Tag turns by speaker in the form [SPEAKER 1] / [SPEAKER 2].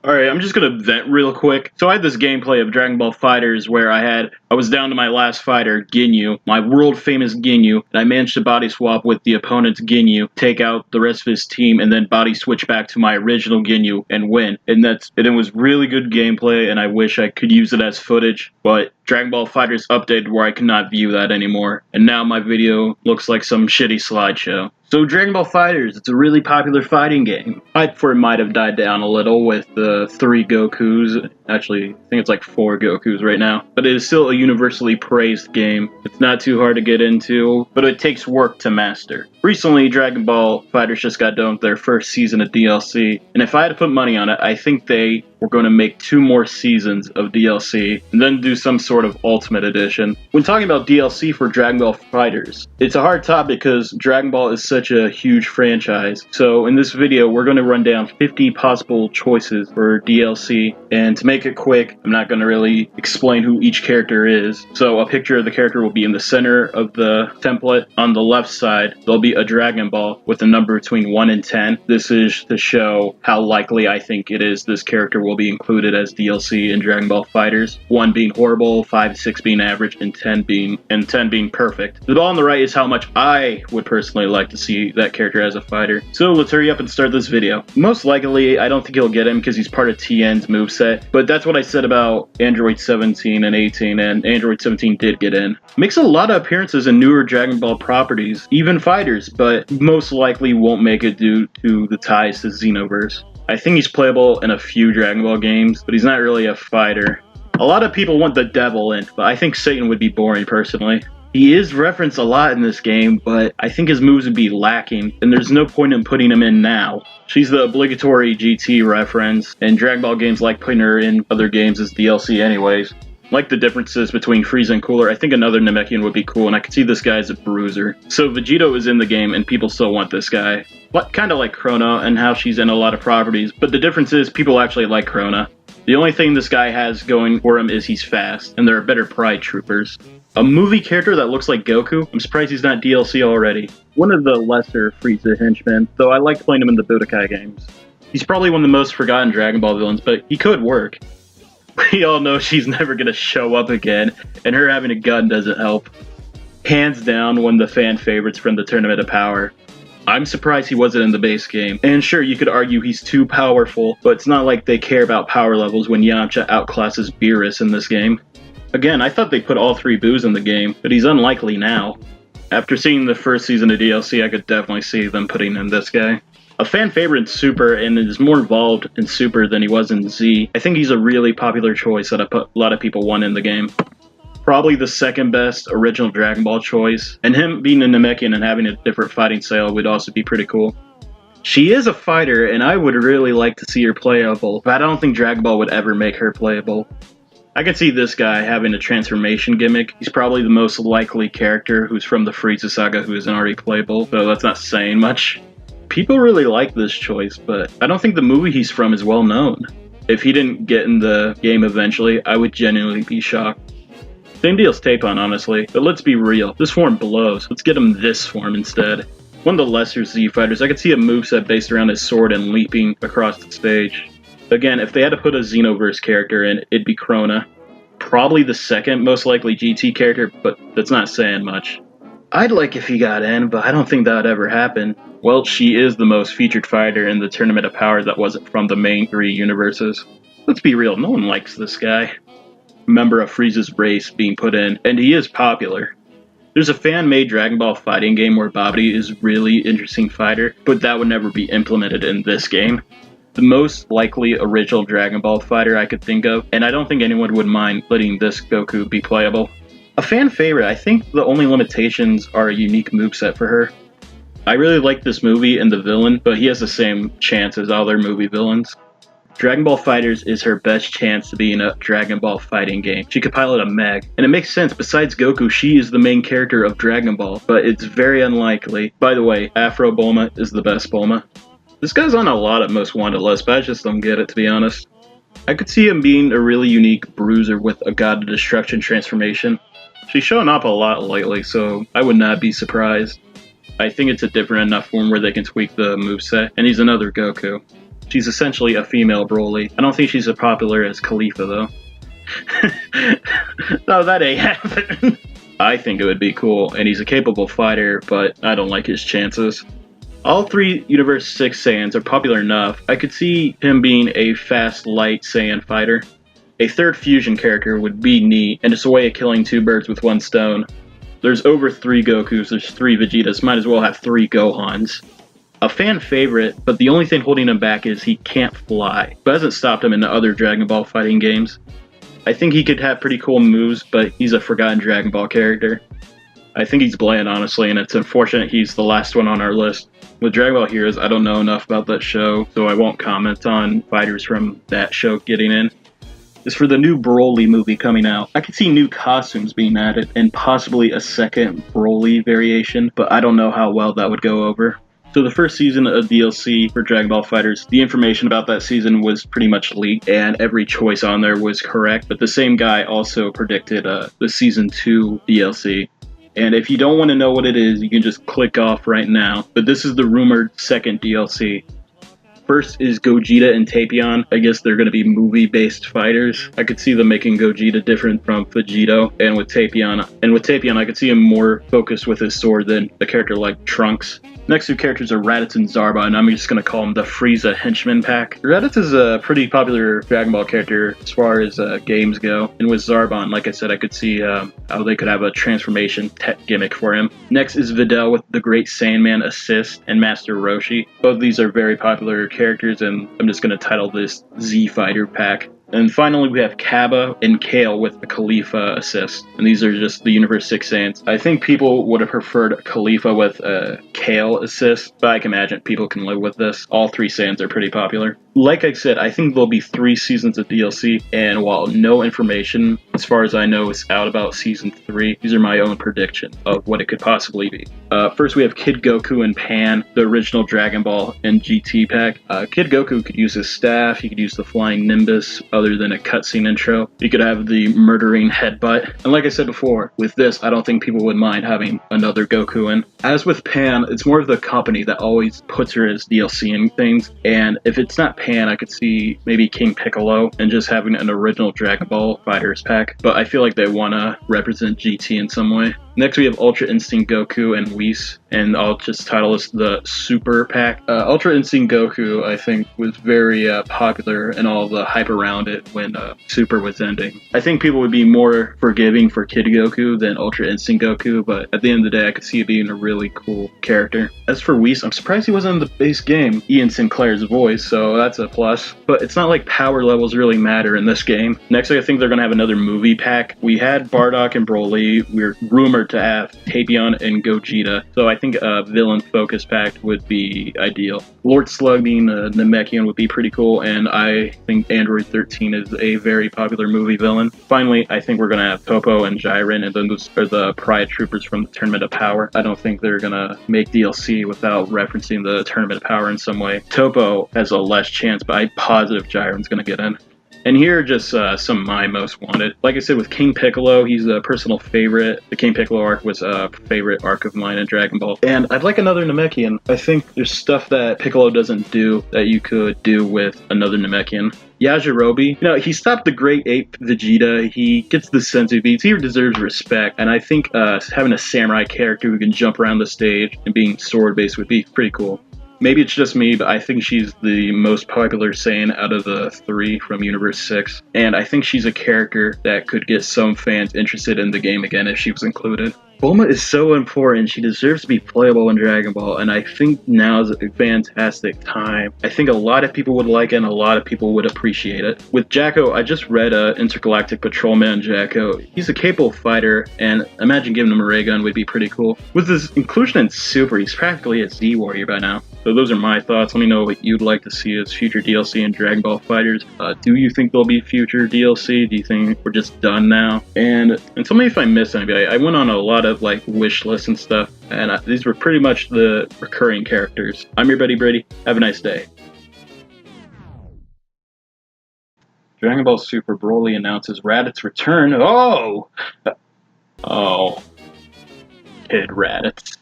[SPEAKER 1] Alright, I'm just gonna vent real quick. So I had this gameplay of Dragon Ball Fighterz where I was down to my last fighter, Ginyu, my world famous Ginyu, and I managed to body swap with the opponent's Ginyu, take out the rest of his team, and then body switch back to my original Ginyu and win. And it was really good gameplay, and I wish I could use it as footage, but Dragon Ball Fighterz updated where I cannot view that anymore, and now my video looks like some shitty slideshow. So Dragon Ball Fighterz, it's a really popular fighting game. Hype for it might have died down a little with the 3 Gokus. Actually, I think it's like 4 Gokus right now. But it is still a universally praised game. It's not too hard to get into, but it takes work to master. Recently, Dragon Ball Fighterz just got done with their first season of DLC, and if I had to put money on it, I think they were going to make 2 more seasons of DLC, and then do some sort of Ultimate Edition. When talking about DLC for Dragon Ball Fighterz, it's a hard topic because Dragon Ball is such a huge franchise. So in this video, we're going to run down 50 possible choices for DLC, and to make it quick, I'm not going to really explain who each character is. So a picture of the character will be in the center of the template. On the left side, there'll be a Dragon Ball with a number between 1 and 10. This is to show how likely I think it is this character will be included as DLC in Dragon Ball Fighterz. 1 being horrible, 5, 6 being average, and 10 being perfect. The ball on the right is how much I would personally like to see that character as a fighter. So let's hurry up and start this video. Most likely, I don't think he'll get him because he's part of TN's moveset, but that's what I said about Android 17 and 18, and Android 17 did get in. Makes a lot of appearances in newer Dragon Ball properties, even fighters, but most likely won't make it due to the ties to Xenoverse. I think he's playable in a few Dragon Ball games, but he's not really a fighter. A lot of people want the devil in, but I think Satan would be boring personally. He is referenced a lot in this game, but I think his moves would be lacking, and there's no point in putting him in now. She's the obligatory GT reference, and Dragon Ball games like putting her in other games as DLC anyways. Like the differences between Frieza and Cooler, I think another Namekian would be cool, and I could see this guy as a bruiser. So Vegito is in the game, and people still want this guy. Kind of like Krona, and how she's in a lot of properties, but the difference is people actually like Krona. The only thing this guy has going for him is he's fast, and there are better Pride Troopers. A movie character that looks like Goku? I'm surprised he's not DLC already. One of the lesser Frieza henchmen, though I like playing him in the Budokai games. He's probably one of the most forgotten Dragon Ball villains, but he could work. We all know she's never gonna show up again, and her having a gun doesn't help. Hands down, one of the fan favorites from the Tournament of Power. I'm surprised he wasn't in the base game. And sure, you could argue he's too powerful, but it's not like they care about power levels when Yamcha outclasses Beerus in this game. Again, I thought they put all 3 Boos in the game, but he's unlikely now. After seeing the first season of DLC, I could definitely see them putting in this guy. A fan favorite in Super, and is more involved in Super than he was in Z. I think he's a really popular choice that a lot of people want in the game. Probably the second best original Dragon Ball choice, and him being a Namekian and having a different fighting style would also be pretty cool. She is a fighter, and I would really like to see her playable, but I don't think Dragon Ball would ever make her playable. I could see this guy having a transformation gimmick. He's probably the most likely character who's from the Frieza saga who isn't already playable, so that's not saying much. People really like this choice, but I don't think the movie he's from is well known. If he didn't get in the game eventually, I would genuinely be shocked. Same deal as Tapon, honestly, but let's be real. This form blows. Let's get him this form instead. One of the lesser Z fighters, I could see a moveset based around his sword and leaping across the stage. Again, if they had to put a Xenoverse character in, it'd be Krona. Probably the second most likely GT character, but that's not saying much. I'd like if he got in, but I don't think that would ever happen. Well, she is the most featured fighter in the Tournament of Power that wasn't from the main 3 universes. Let's be real, no one likes this guy. Member of Frieza's race being put in, and he is popular. There's a fan-made Dragon Ball fighting game where Babidi is a really interesting fighter, but that would never be implemented in this game. The most likely original Dragon Ball fighter I could think of, and I don't think anyone would mind letting this Goku be playable. A fan favorite, I think the only limitations are a unique moveset for her. I really like this movie and the villain, but he has the same chance as all their movie villains. Dragon Ball Fighterz is her best chance to be in a Dragon Ball fighting game. She could pilot a Meg, and it makes sense. Besides Goku, she is the main character of Dragon Ball, but it's very unlikely. By the way, Afro Bulma is the best Bulma. This guy's on a lot of Most Wanted lists, but I just don't get it, to be honest. I could see him being a really unique bruiser with a God of Destruction transformation. She's shown up a lot lately, so I would not be surprised. I think it's a different enough form where they can tweak the moveset, and he's another Goku. She's essentially a female Broly. I don't think she's as popular as Khalifa, though. No, that ain't happening. I think it would be cool, and he's a capable fighter, but I don't like his chances. All three Universe 6 Saiyans are popular enough. I could see him being a fast, light Saiyan fighter. A third fusion character would be neat, and it's a way of killing two birds with one stone. There's over 3 Gokus, there's 3 Vegetas, might as well have 3 Gohans. A fan favorite, but the only thing holding him back is he can't fly, but hasn't stopped him in the other Dragon Ball fighting games. I think he could have pretty cool moves, but he's a forgotten Dragon Ball character. I think he's bland, honestly, and it's unfortunate he's the last one on our list. With Dragon Ball Heroes, I don't know enough about that show, so I won't comment on fighters from that show getting in. As for the new Broly movie coming out, I could see new costumes being added, and possibly a second Broly variation, but I don't know how well that would go over. So the first season of DLC for Dragon Ball Fighterz, the information about that season was pretty much leaked, and every choice on there was correct, but the same guy also predicted the Season 2 DLC. And if you don't want to know what it is, you can just click off right now. But this is the rumored second DLC. First is Gogeta and Tapion. I guess they're going to be movie-based fighters. I could see them making Gogeta different from Vegito. And with Tapion, I could see him more focused with his sword than a character like Trunks. Next 2 characters are Raditz and Zarba, and I'm just going to call them the Frieza Henchman Pack. Raditz is a pretty popular Dragon Ball character as far as games go, and with Zarbon, like I said, I could see how they could have a transformation tech gimmick for him. Next is Videl with the Great Sandman Assist and Master Roshi. Both of these are very popular characters, and I'm just going to title this Z Fighter Pack. And finally, we have Kaba and Kale with the Khalifa assist. And these are just the Universe 6 Saiyans. I think people would have preferred Khalifa with a Kale assist, but I can imagine people can live with this. All 3 Saiyans are pretty popular. Like I said, I think there'll be 3 seasons of DLC, and while no information, as far as I know, is out about Season 3, these are my own predictions of what it could possibly be. First, we have Kid Goku and Pan, the original Dragon Ball and GT pack. Kid Goku could use his staff, he could use the Flying Nimbus, other than a cutscene intro. He could have the murdering headbutt. And like I said before, with this, I don't think people would mind having another Goku in. As with Pan, it's more of the company that always puts her as DLC in things, and if it's not Pan, I could see maybe King Piccolo and just having an original Dragon Ball Fighterz pack, but I feel like they want to represent GT in some way. Next, we have Ultra Instinct Goku and Whis, and I'll just title this the Super Pack. Ultra Instinct Goku, I think, was very popular and all the hype around it when Super was ending. I think people would be more forgiving for Kid Goku than Ultra Instinct Goku, but at the end of the day, I could see it being a really cool character. As for Whis, I'm surprised he wasn't in the base game. Ian Sinclair's voice, so that's a plus. But it's not like power levels really matter in this game. Next, I think they're going to have another movie pack. We had Bardock and Broly. We're rumored to have Tapion and Gogeta, so I think a villain focus pack would be ideal. Lord Slug being a Namekian would be pretty cool, and I think Android 13 is a very popular movie villain. Finally, I think we're going to have Topo and Jiren, and then those are the Pride Troopers from the Tournament of Power. I don't think they're going to make DLC without referencing the Tournament of Power in some way. Topo has a less chance, but I'm positive Jiren's going to get in. And here are just some of my most wanted. Like I said, with King Piccolo, he's a personal favorite. The King Piccolo arc was a favorite arc of mine in Dragon Ball. And I'd like another Namekian. I think there's stuff that Piccolo doesn't do that you could do with another Namekian. Yajirobe, he stopped the Great Ape Vegeta. He gets the senzu beats. He deserves respect. And I think having a samurai character who can jump around the stage and being sword-based would be pretty cool. Maybe it's just me, but I think she's the most popular Saiyan out of the 3 from Universe 6. And I think she's a character that could get some fans interested in the game again if she was included. Bulma is so important. She deserves to be playable in Dragon Ball, and I think now is a fantastic time. I think a lot of people would like it, and a lot of people would appreciate it. With Jacko, I just read Intergalactic Patrolman Jacko. He's a capable fighter, and imagine giving him a ray gun would be pretty cool. With his inclusion in Super, he's practically a Z-Warrior by now. So those are my thoughts. Let me know what you'd like to see as future DLC in Dragon Ball Fighterz. Do you think there'll be future DLC? Do you think we're just done now? And tell me if I missed anybody. I went on a lot of wish lists and stuff, and these were pretty much the recurring characters. I'm your buddy Brady. Have a nice day. Dragon Ball Super Broly announces Raditz's return. Oh! Kid Raditz.